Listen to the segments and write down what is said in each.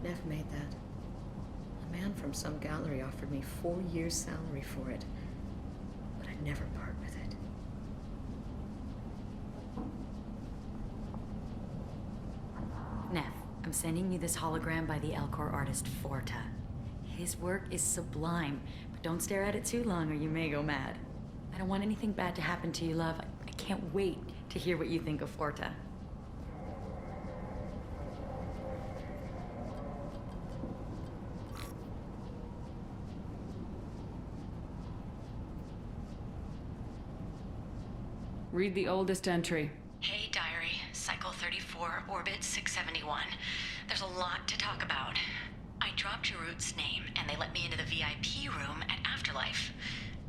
Nev made that. A man from some gallery offered me 4 years' salary for it, but I'd never part with it. Nev, I'm sending you this hologram by the Elcor artist Forta. His work is sublime, but don't stare at it too long or you may go mad. I don't want anything bad to happen to you, love. I can't wait to hear what you think of Forta. Read the oldest entry. Hey, Diary. Cycle 34, Orbit 671. There's a lot to talk about. I dropped Jarut's name, and they let me into the VIP room at Afterlife.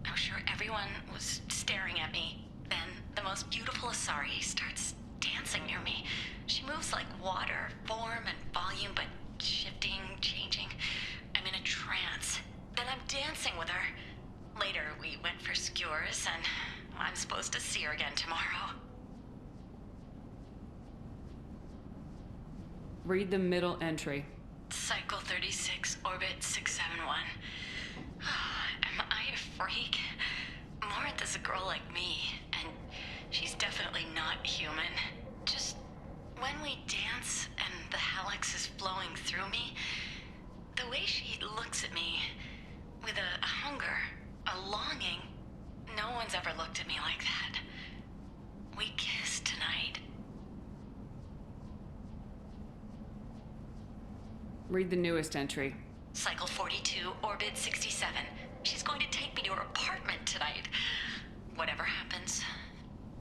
I'm sure everyone was staring at me. Then, the most beautiful Asari starts dancing near me. She moves like water, form and volume, but shifting, changing. I'm in a trance. Then I'm dancing with her. Later, we went for skewers, and I'm supposed to see her again tomorrow. Read the middle entry. Cycle 36, Orbit 671. Am I a freak? Morinth is a girl like me, and she's definitely not human. Just when we dance and the Helix is flowing through me, the way she looks at me with a hunger, a longing, no one's ever looked at me like that. We kiss tonight. Read the newest entry. Cycle 42, Orbit 67. She's going to take me to her apartment tonight. Whatever happens,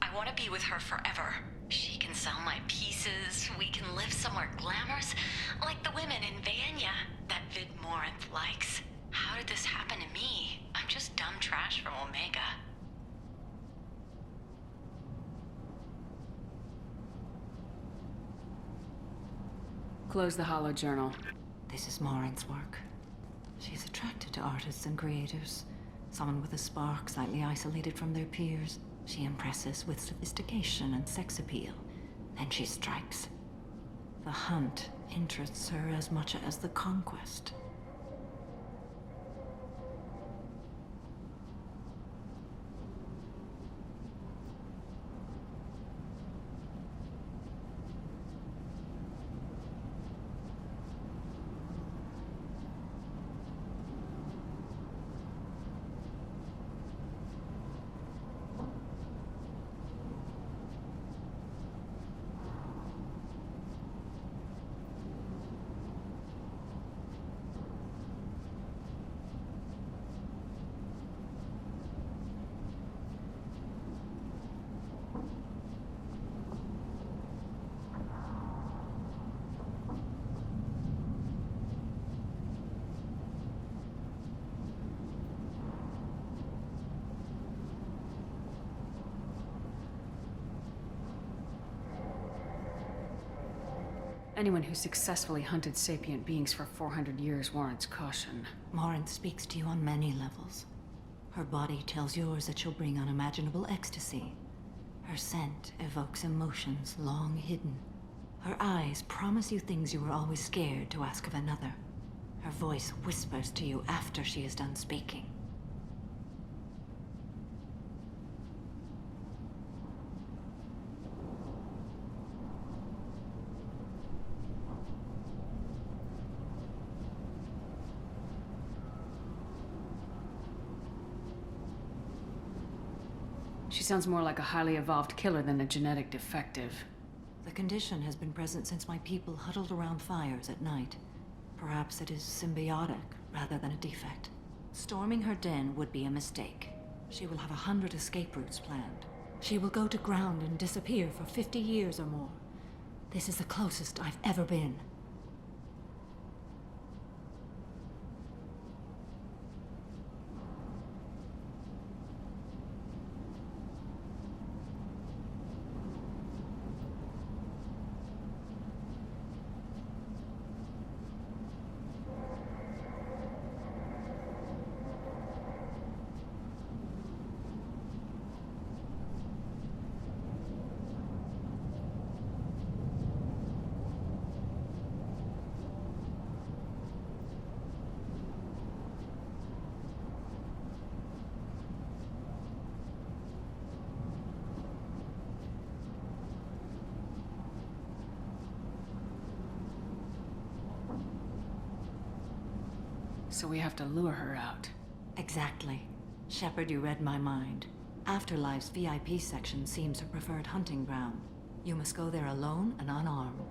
I want to be with her forever. She can sell my pieces, we can live somewhere glamorous, like the women in Vanya that Vid Morinth likes. How did this happen to me? I'm just dumb trash from Omega. Close the holo journal. This is Morinth's work. She's attracted to artists and creators. Someone with a spark, slightly isolated from their peers. She impresses with sophistication and sex appeal. Then she strikes. The hunt interests her as much as the conquest. Anyone who successfully hunted sapient beings for 400 years warrants caution. Morinth speaks to you on many levels. Her body tells yours that she'll bring unimaginable ecstasy. Her scent evokes emotions long hidden. Her eyes promise you things you were always scared to ask of another. Her voice whispers to you after she is done speaking. She sounds more like a highly evolved killer than a genetic defective. The condition has been present since my people huddled around fires at night. Perhaps it is symbiotic rather than a defect. Storming her den would be a mistake. She will have 100 escape routes planned. She will go to ground and disappear for 50 years or more. This is the closest I've ever been. So we have to lure her out. Exactly. Shepard, you read my mind. Afterlife's VIP section seems her preferred hunting ground. You must go there alone and unarmed.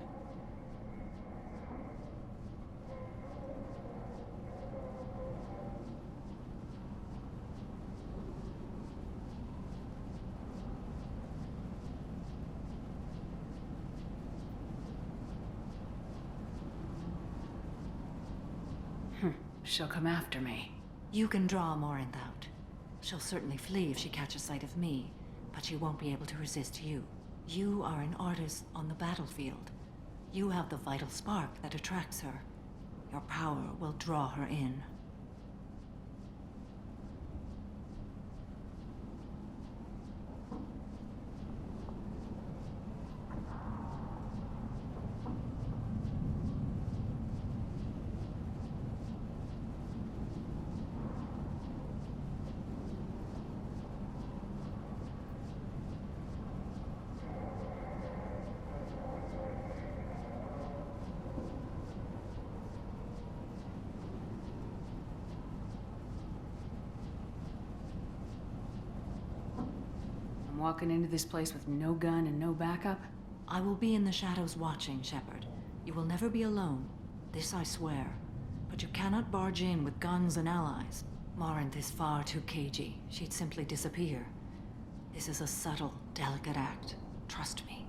She'll come after me. You can draw Morinth out. She'll certainly flee if she catches sight of me, but she won't be able to resist you. You are an artist on the battlefield. You have the vital spark that attracts her. Your power will draw her in. I'm walking into this place with no gun and no backup? I will be in the shadows watching, Shepard. You will never be alone. This I swear. But you cannot barge in with guns and allies. Morinth is far too cagey. She'd simply disappear. This is a subtle, delicate act. Trust me.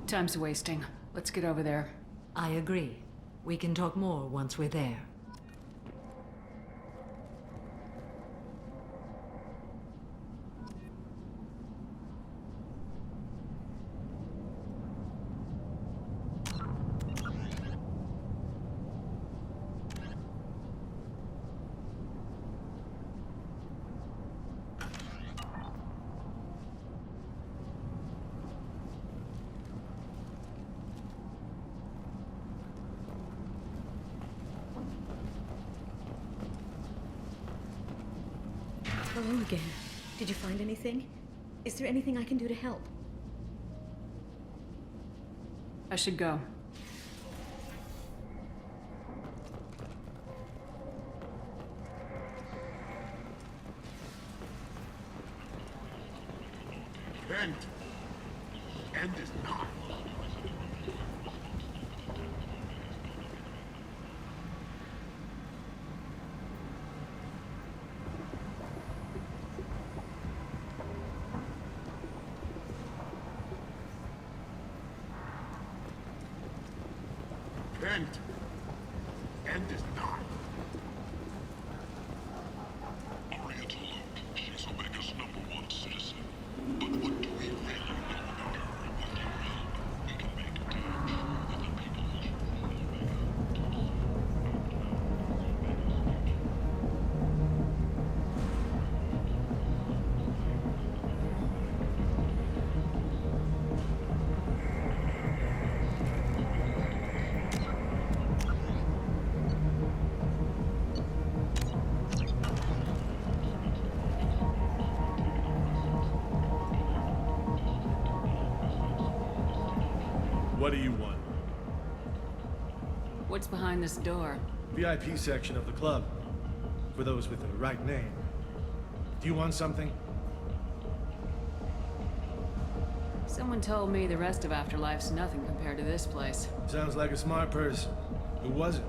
Time's wasting. Let's get over there. I agree. We can talk more once we're there. Hello again. Did you find anything? Is there anything I can do to help? I should go. End. End is not. End. End is not. Oriental Luke, she's Omega's #1 citizen. But what do we really know about her? With you around, we can make damn sure that the people who rule Omega. What do you want? What's behind this door? VIP section of the club. For those with the right name. Do you want something? Someone told me the rest of Afterlife's nothing compared to this place. Sounds like a smart person. Who was it?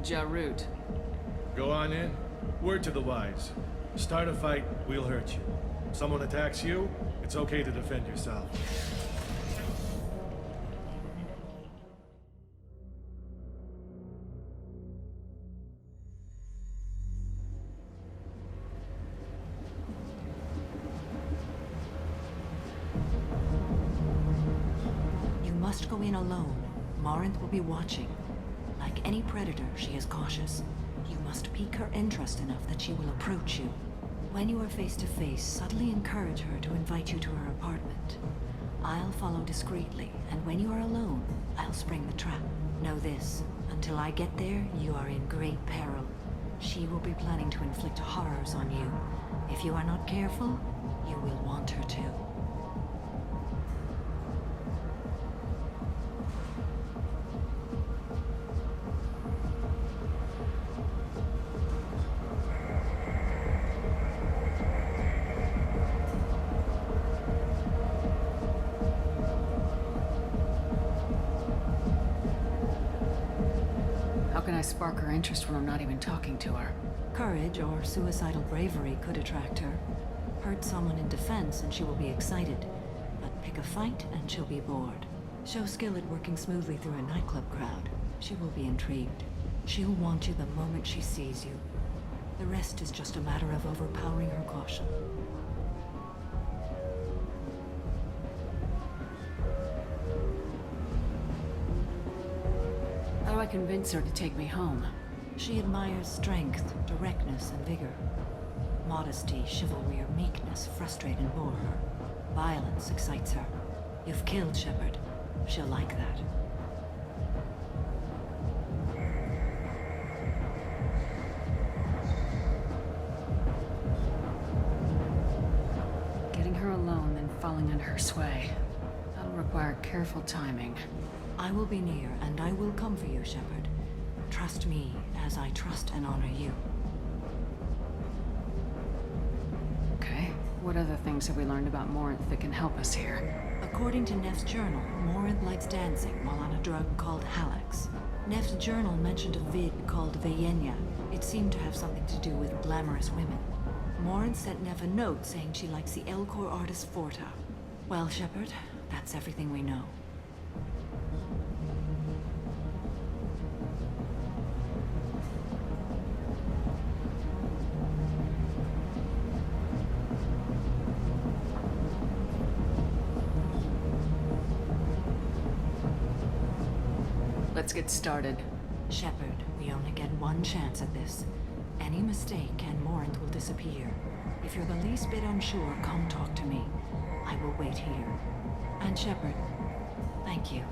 Jarut. Go on in. Word to the wise. Start a fight, we'll hurt you. Someone attacks you, it's okay to defend yourself. go in alone. Morinth will be watching. Like any predator, she is cautious. You must pique her interest enough that she will approach you. When you are face to face, subtly encourage her to invite you to her apartment. I'll follow discreetly, and when you are alone, I'll spring the trap. Know this, until I get there, you are in great peril. She will be planning to inflict horrors on you. If you are not careful, you will want her to. How can I spark her interest when I'm not even talking to her? Courage or suicidal bravery could attract her. Hurt someone in defense and she will be excited. But pick a fight and she'll be bored. Show skill at working smoothly through a nightclub crowd. She will be intrigued. She'll want you the moment she sees you. The rest is just a matter of overpowering her caution. How do I convince her to take me home? She admires strength, directness, and vigor. Modesty, chivalry, or meekness frustrate and bore her. Violence excites her. You've killed Shepard. She'll like that. Getting her alone, then falling under her sway. That'll require careful timing. I will be near, and I will come for you, Shepard. Trust me, as I trust and honor you. Okay. What other things have we learned about Morinth that can help us here? According to Neff's journal, Morinth likes dancing while on a drug called Halax. Neff's journal mentioned a vid called Vayenya. It seemed to have something to do with glamorous women. Morinth sent Neff a note saying she likes the Elcor artist Forta. Well, Shepard, that's everything we know. Let's get started. Shepard, we only get one chance at this. Any mistake and Morinth will disappear. If you're the least bit unsure, come talk to me. I will wait here. And Shepard, thank you.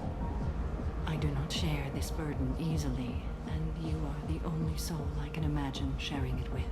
I do not share this burden easily, and you are the only soul I can imagine sharing it with.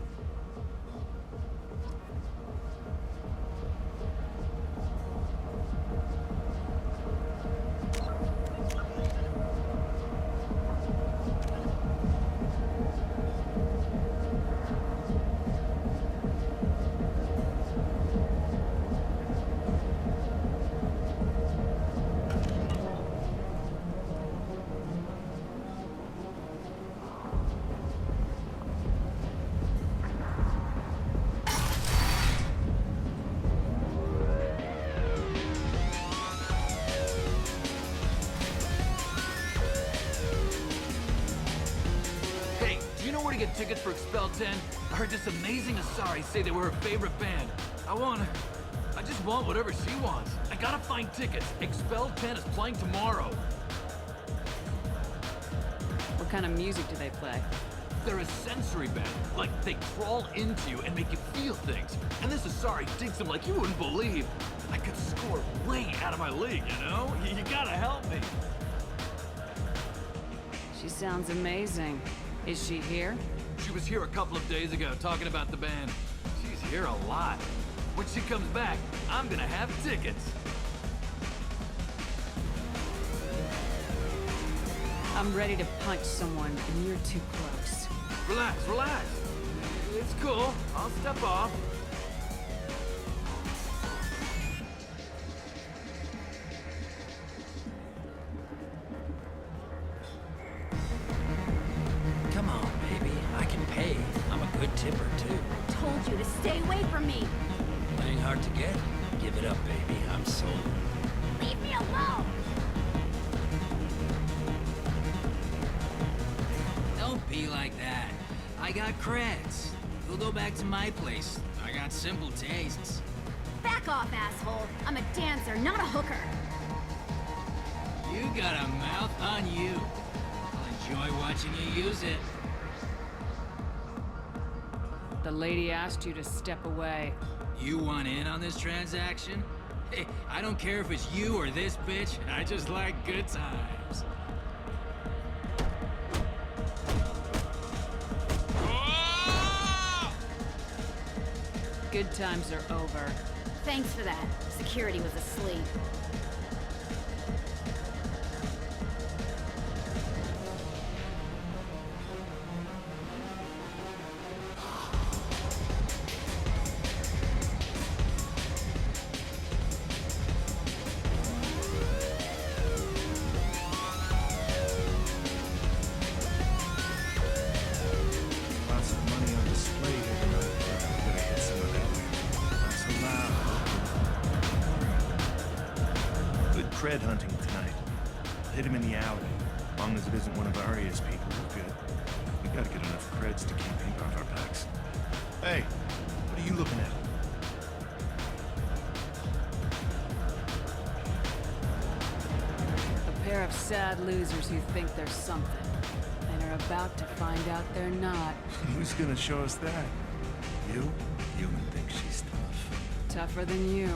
Get tickets for Expel 10. I heard this amazing Asari say they were her favorite band. I just want whatever she wants. I gotta find tickets. Expel 10 is playing tomorrow. What kind of music do they play? They're a sensory band. Like, they crawl into you and make you feel things. And this Asari digs them like you wouldn't believe. I could score way out of my league, you know? You gotta help me. She sounds amazing. Is she here? She was here a couple of days ago talking about the band. She's here a lot. When she comes back, I'm gonna have tickets. I'm ready to punch someone, and you're too close. Relax, relax. It's cool. I'll step off. Come on, baby. I can pay. I'm a good tipper, too. Told you to stay away from me. Playing hard to get? Give it up, baby. I'm sold. Leave me alone. Don't be like that. I got creds. We'll go back to my place. I got simple tastes. Back off, asshole. I'm a dancer, not a hooker. You got a mouth on you. I'll enjoy watching you use it. The lady asked you to step away. You want in on this transaction? Hey, I don't care if it's you or this bitch. I just like good times. Good times are over. Thanks for that. Security was asleep. Lots of money on display here tonight. We gotta hit some of that. Not so loud. Good cred hunting tonight. Hit him in the alley. As long as it isn't one of Arya's people, we're good. We gotta get enough creds to keep ink off our backs. Hey, what are you looking at? A pair of sad losers who think they're something, and are about to find out they're not. Who's gonna show us that? You? Human thinks she's tough. Tougher than you.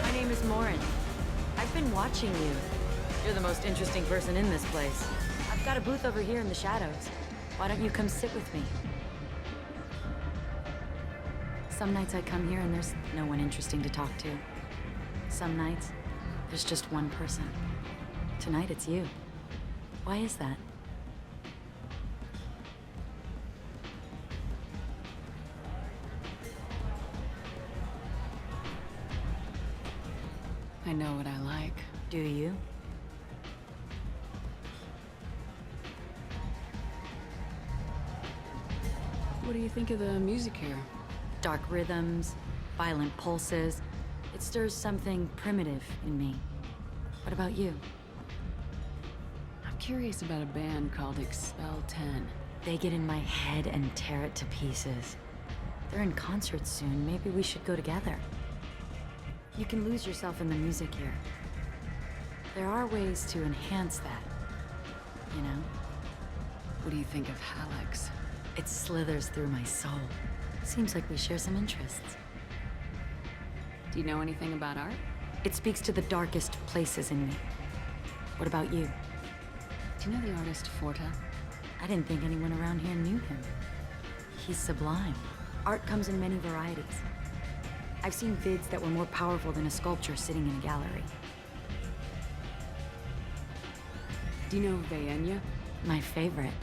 My name is Morin. I've been watching you. You're the most interesting person in this place. I've got a booth over here in the shadows. Why don't you come sit with me? Some nights I come here and there's no one interesting to talk to. Some nights, there's just one person. Tonight it's you. Why is that? I know what I like. Do you? What do you think of the music here? Dark rhythms, violent pulses. It stirs something primitive in me. What about you? I'm curious about a band called Expel 10. They get in my head and tear it to pieces. They're in concert soon. Maybe we should go together. You can lose yourself in the music here. There are ways to enhance that, you know? What do you think of Hallex? It slithers through my soul. Seems like we share some interests. Do you know anything about art? It speaks to the darkest places in me. What about you? Do you know the artist Forta? I didn't think anyone around here knew him. He's sublime. Art comes in many varieties. I've seen vids that were more powerful than a sculpture sitting in a gallery. Do you know Vaenya? My favorite.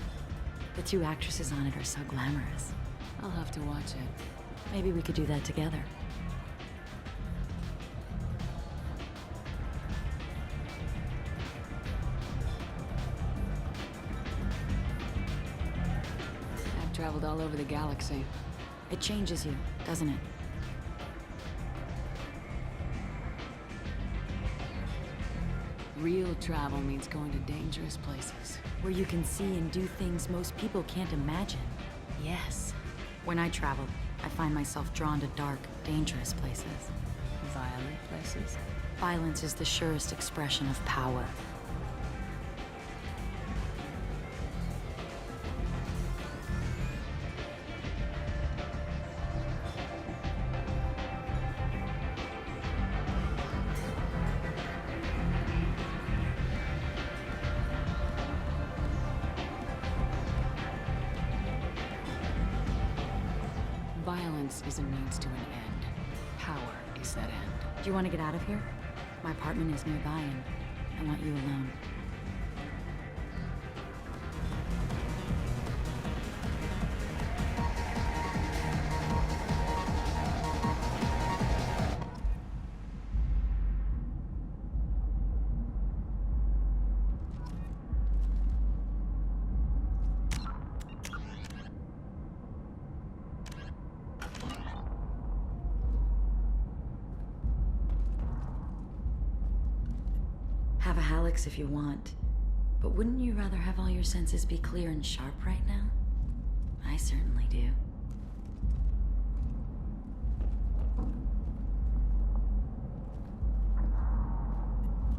The two actresses on it are so glamorous. I'll have to watch it. Maybe we could do that together. I've traveled all over the galaxy. It changes you, doesn't it? Real travel means going to dangerous places. Where you can see and do things most people can't imagine. Yes. When I travel, I find myself drawn to dark, dangerous places. Violent places. Violence is the surest expression of power. Violence is a means to an end. Power is that end. Do you want to get out of here? My apartment is nearby and I want you alone. Have a Hallex if you want, But wouldn't you rather have all your senses be clear and sharp right now? I certainly do.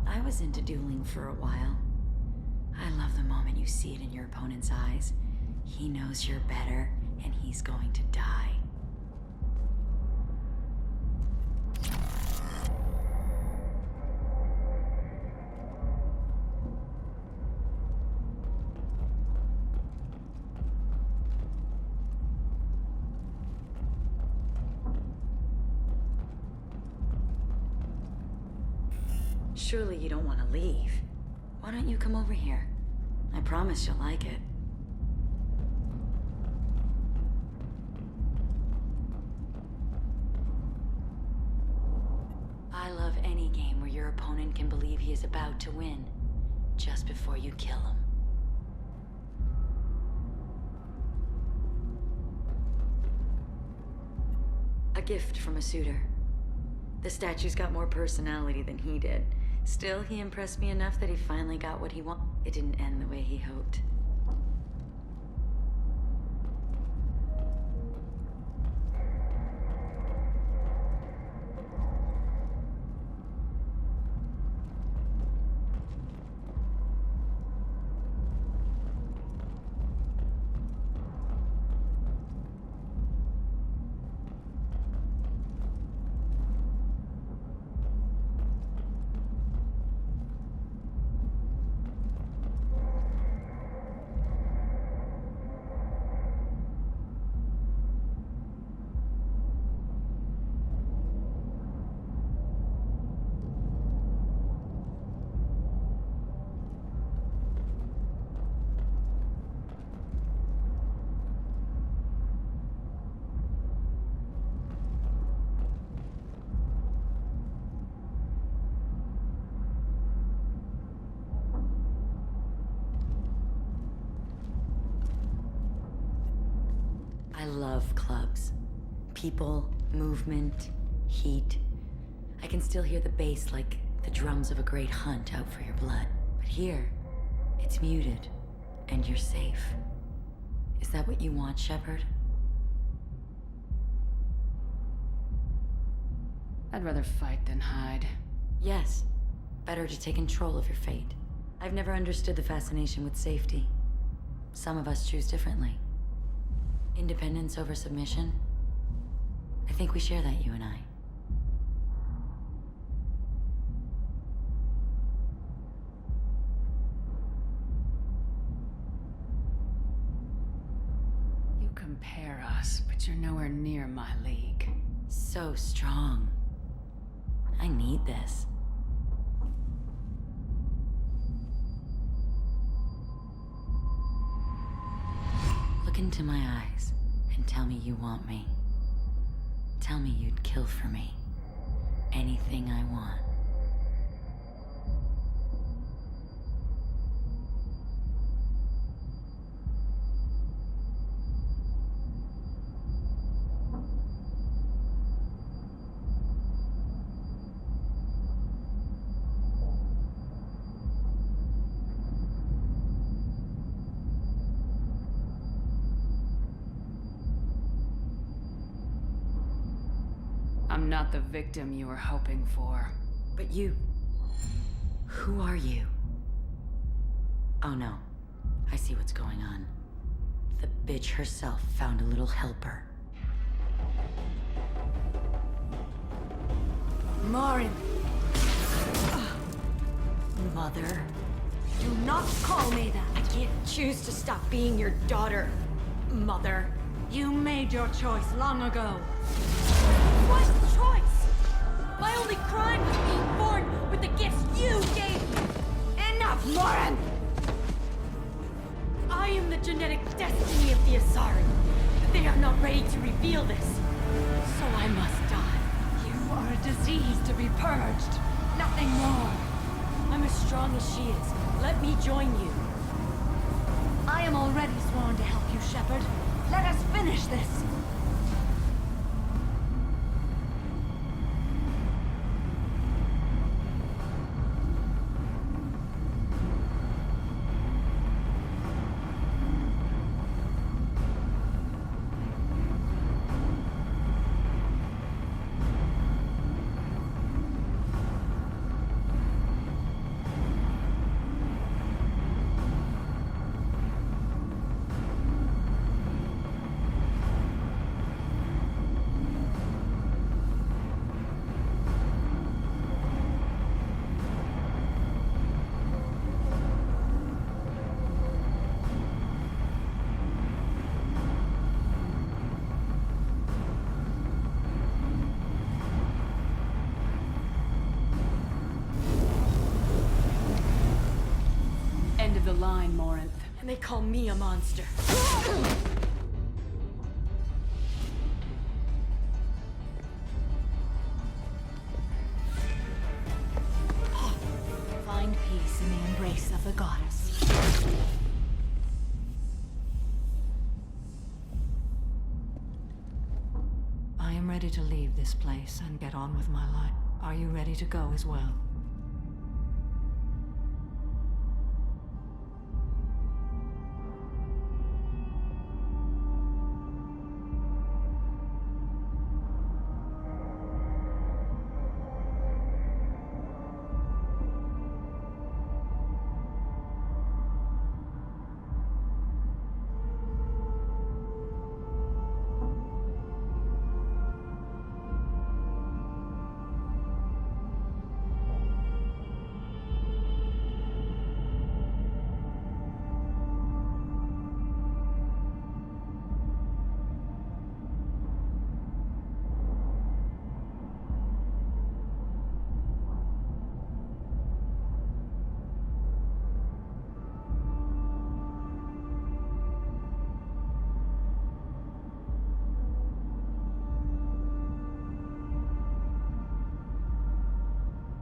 I was into dueling for a while. I love the moment you see it in your opponent's eyes. He knows you're better, and he's going to die. Surely you don't want to leave. Why don't you come over here? I promise you'll like it. I love any game where your opponent can believe he is about to win, just before you kill him. A gift from a suitor. The statue's got more personality than he did. Still, he impressed me enough that he finally got what he wanted. It didn't end the way he hoped. I love clubs. People, movement, heat. I can still hear the bass like the drums of a great hunt out for your blood. But here, it's muted, and you're safe. Is that what you want, Shepard? I'd rather fight than hide. Yes. Better to take control of your fate. I've never understood the fascination with safety. Some of us choose differently. Independence over submission? I think we share that, you and I. You compare us, but you're nowhere near my league. So strong. I need this. Look into my eyes and tell me you want me. Tell me you'd kill for me. Anything I want. I'm not the victim you were hoping for. But you... who are you? Oh no. I see what's going on. The bitch herself found a little helper. Morin! Mother. Do not call me that! I can't choose to stop being your daughter, Mother. You made your choice long ago. What choice? My only crime was being born with the gifts you gave me. Enough, Morin! I am the genetic destiny of the Asari. But they are not ready to reveal this. So I must die. You are a disease to be purged. Nothing more. I'm as strong as she is. Let me join you. I am already sworn to help you, Shepard. Let us finish this. And they call me a monster. Find peace in the embrace of the goddess. I am ready to leave this place and get on with my life. Are you ready to go as well?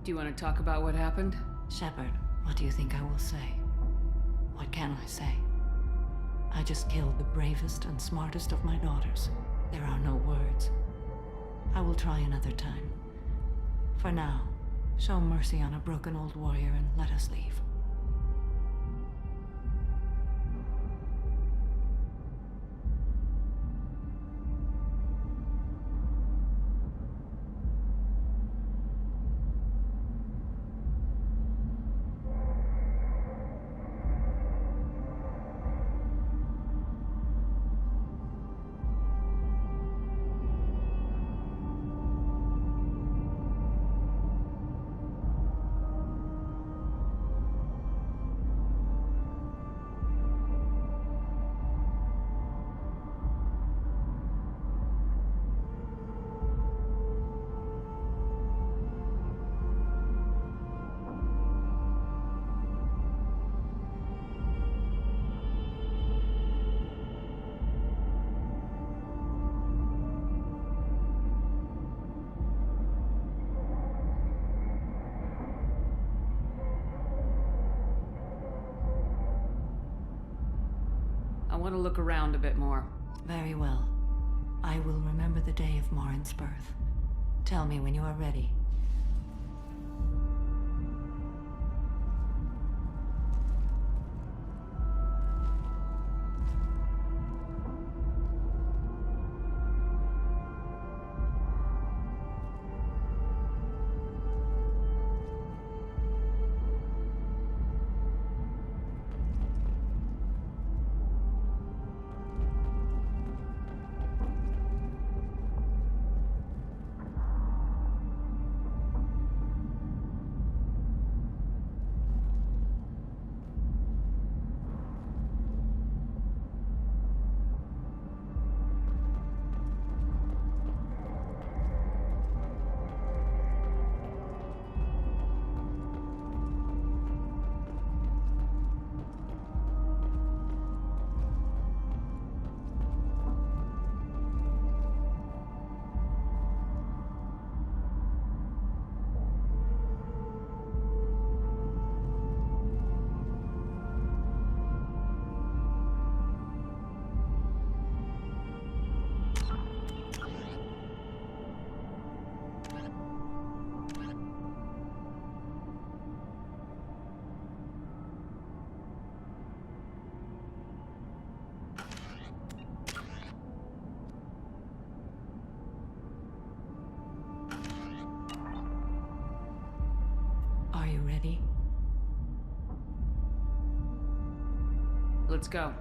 Do you want to talk about what happened? Shepard, what do you think I will say? What can I say? I just killed the bravest and smartest of my daughters. There are no words. I will try another time. For now, show mercy on a broken old warrior and let us leave. I want to look around a bit more. Very well. I will remember the day of Morin's birth. Tell me when you are ready. Are you ready? Let's go.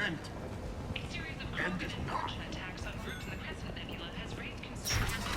End. A series of End is targeted not. Martian attacks on groups in the Crescent Nebula has raised concerns.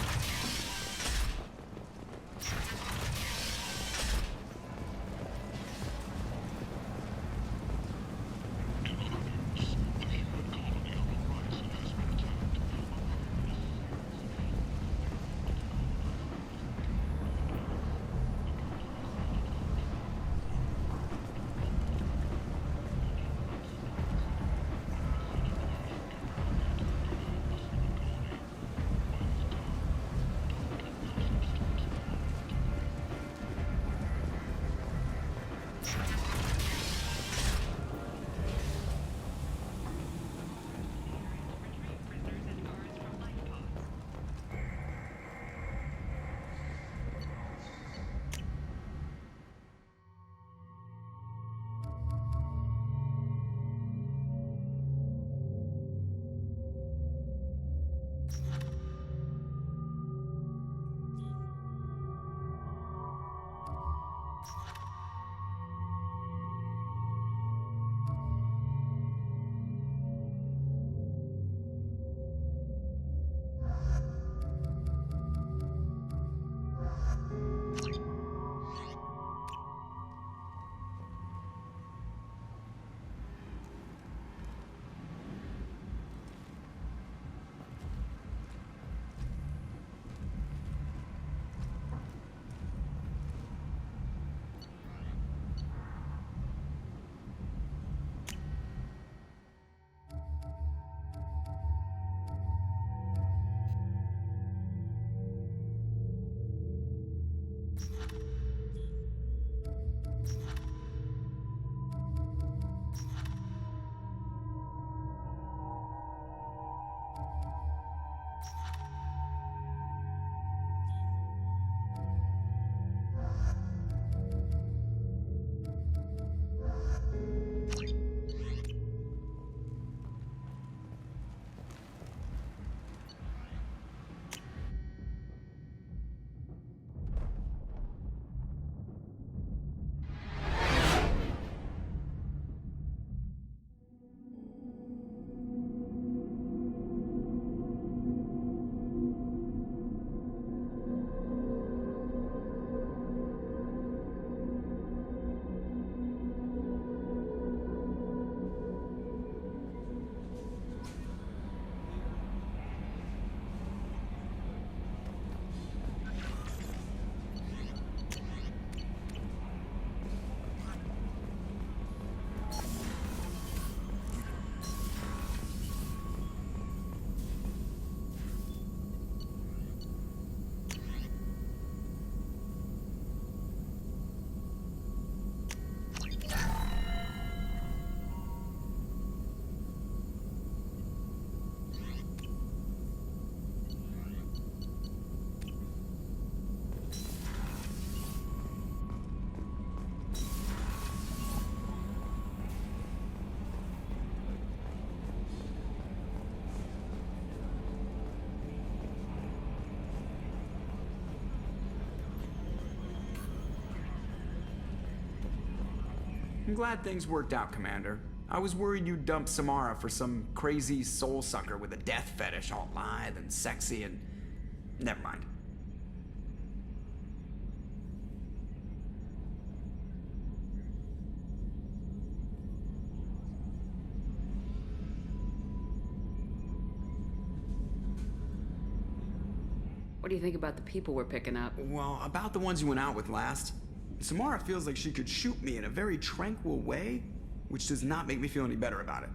I'm glad things worked out, Commander. I was worried you'd dump Samara for some crazy soul sucker with a death fetish, all lithe and sexy and... Never mind. What do you think about the people we're picking up? Well, about the ones you went out with last. Samara feels like she could shoot me in a very tranquil way, which does not make me feel any better about it.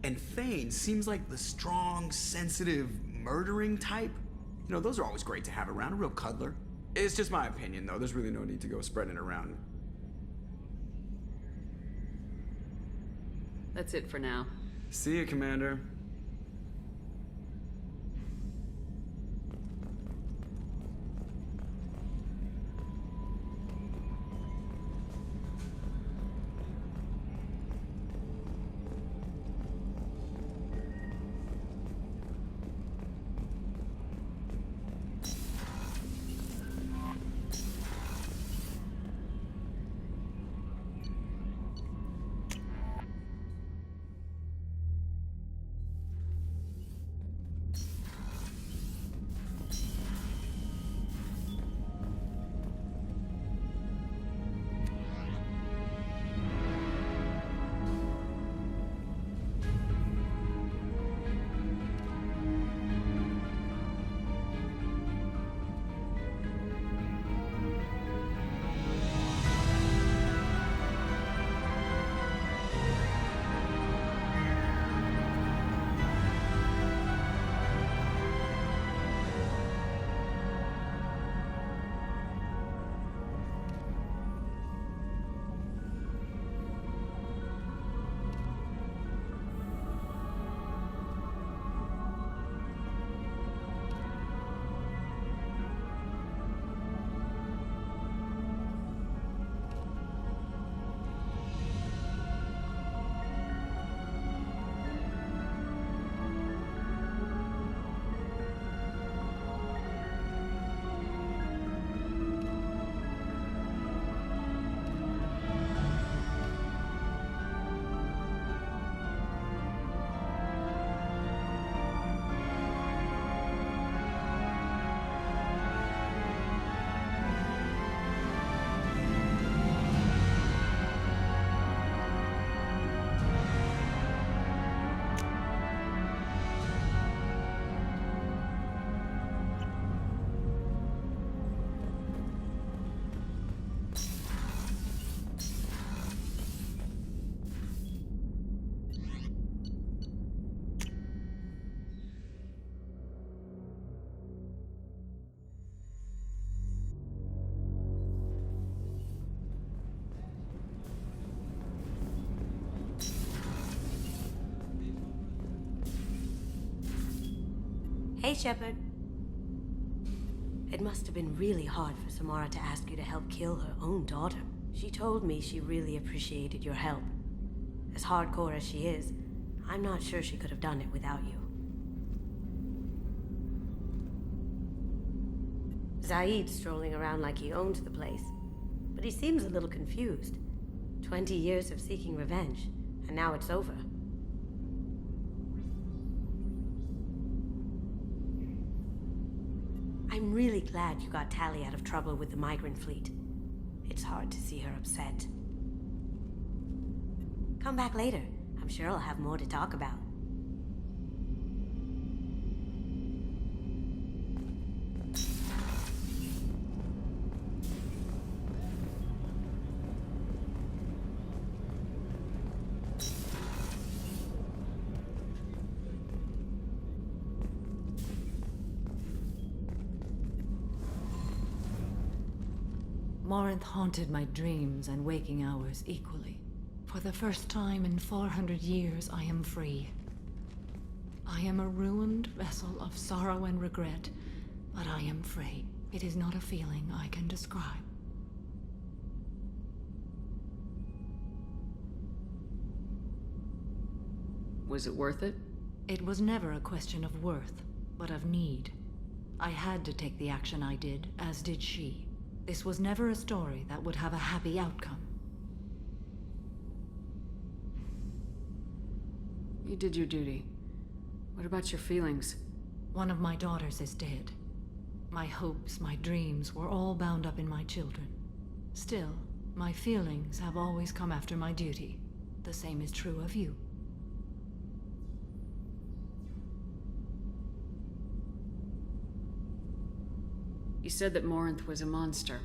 And Thane seems like the strong, sensitive, murdering type. You know, those are always great to have around, a real cuddler. It's just my opinion, though. There's really no need to go spreading it around. That's it for now. See you, Commander. Hey, Shepard. It must have been really hard for Samara to ask you to help kill her own daughter. She told me she really appreciated your help. As hardcore as she is, I'm not sure she could have done it without you. Zaid's strolling around like he owns the place, but he seems a little confused. 20 years of seeking revenge, and now it's over. I'm really glad you got Tali out of trouble with the migrant fleet. It's hard to see her upset. Come back later. I'm sure I'll have more to talk about. Morinth haunted my dreams and waking hours equally. For the first time in 400 years, I am free. I am a ruined vessel of sorrow and regret, but I am free. It is not a feeling I can describe. Was it worth it? It was never a question of worth, but of need. I had to take the action I did, as did she. This was never a story that would have a happy outcome. You did your duty. What about your feelings? One of my daughters is dead. My hopes, my dreams were all bound up in my children. Still, my feelings have always come after my duty. The same is true of you. You said that Morinth was a monster,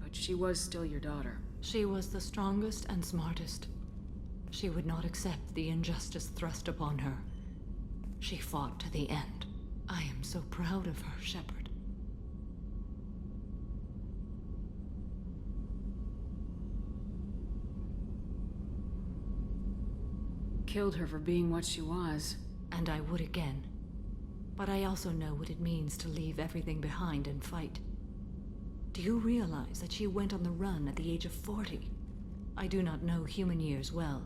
but she was still your daughter. She was the strongest and smartest. She would not accept the injustice thrust upon her. She fought to the end. I am so proud of her, Shepard. Killed her for being what she was. And I would again. But I also know what it means to leave everything behind and fight. Do you realize that she went on the run at the age of 40? I do not know human years well,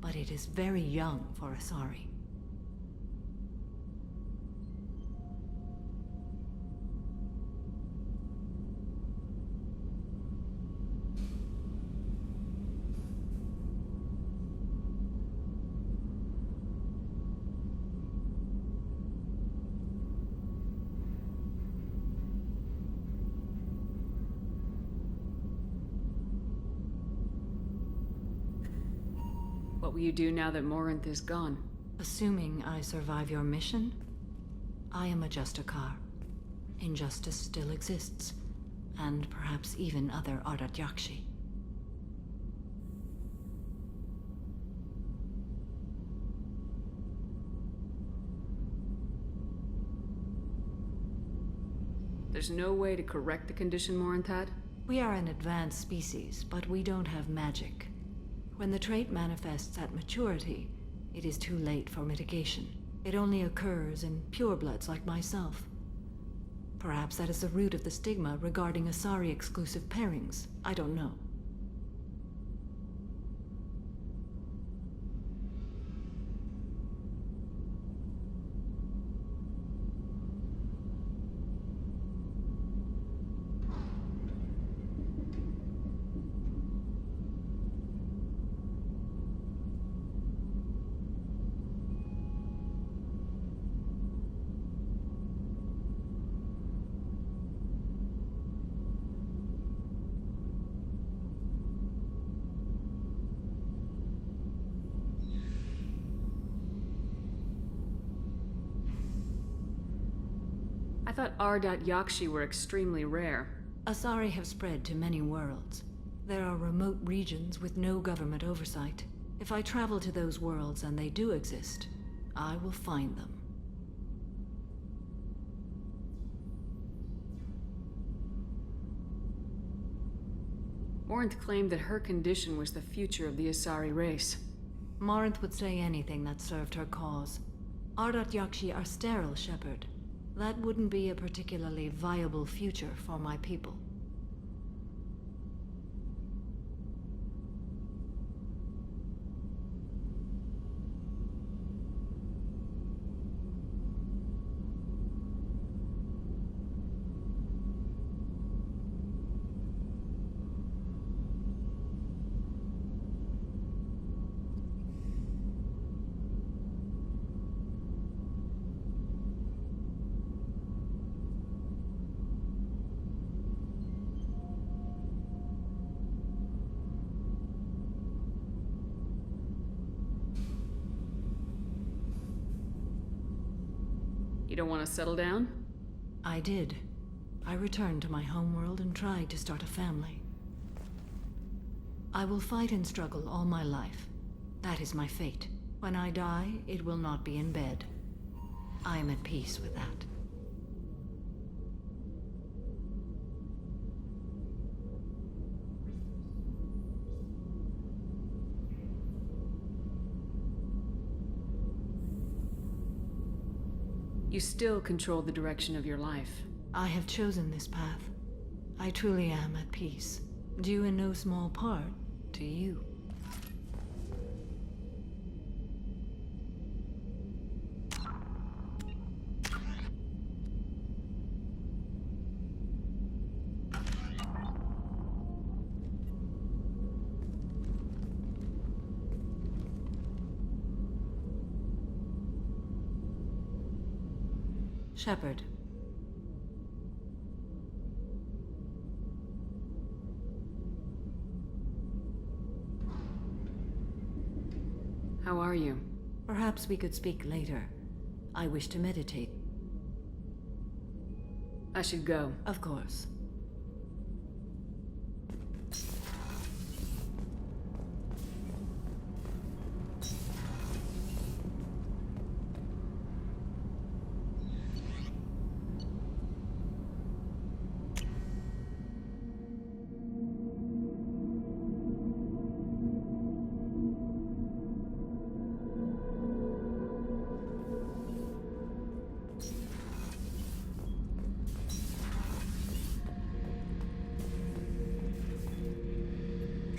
but it is very young for Asari. What will you do now that Morinth is gone? Assuming I survive your mission, I am a Justicar. Injustice still exists, and perhaps even other Ardat Yakshi. There's no way to correct the condition Morinth had? We are an advanced species, but we don't have magic. When the trait manifests at maturity, it is too late for mitigation. It only occurs in purebloods like myself. Perhaps that is the root of the stigma regarding Asari-exclusive pairings. I don't know. I thought Ardat Yakshi were extremely rare. Asari have spread to many worlds. There are remote regions with no government oversight. If I travel to those worlds and they do exist, I will find them. Morinth claimed that her condition was the future of the Asari race. Morinth would say anything that served her cause. Ardat Yakshi are sterile, Shepard. That wouldn't be a particularly viable future for my people. You don't want to settle down? I did. I returned to my homeworld and tried to start a family. I will fight and struggle all my life. That is my fate. When I die, it will not be in bed. I am at peace with that. You still control the direction of your life. I have chosen this path. I truly am at peace, due in no small part to you. Shepard. How are you? Perhaps we could speak later. I wish to meditate. I should go. Of course.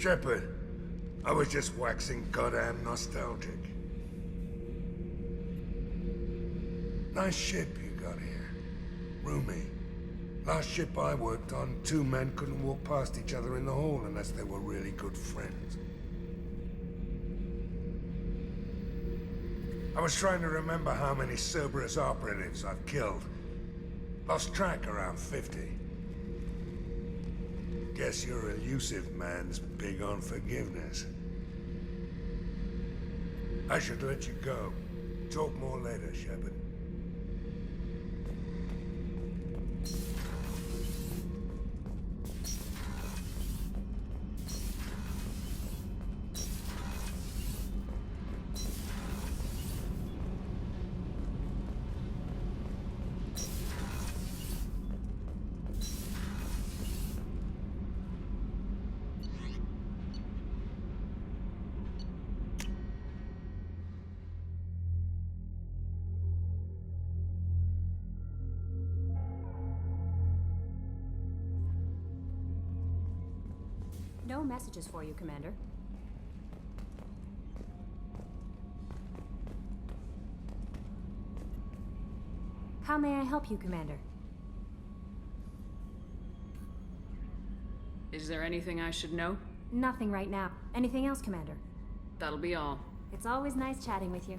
Shepard, I was just waxing goddamn nostalgic. Nice ship you got here. Roomy. Last ship I worked on, two men couldn't walk past each other in the hall unless they were really good friends. I was trying to remember how many Cerberus operatives I've killed. Lost track around 50. Guess your elusive man's big on forgiveness. I should let you go. Talk more later, Shepard. No messages for you, Commander. How may I help you, Commander? Is there anything I should know? Nothing right now. Anything else, Commander? That'll be all. It's always nice chatting with you.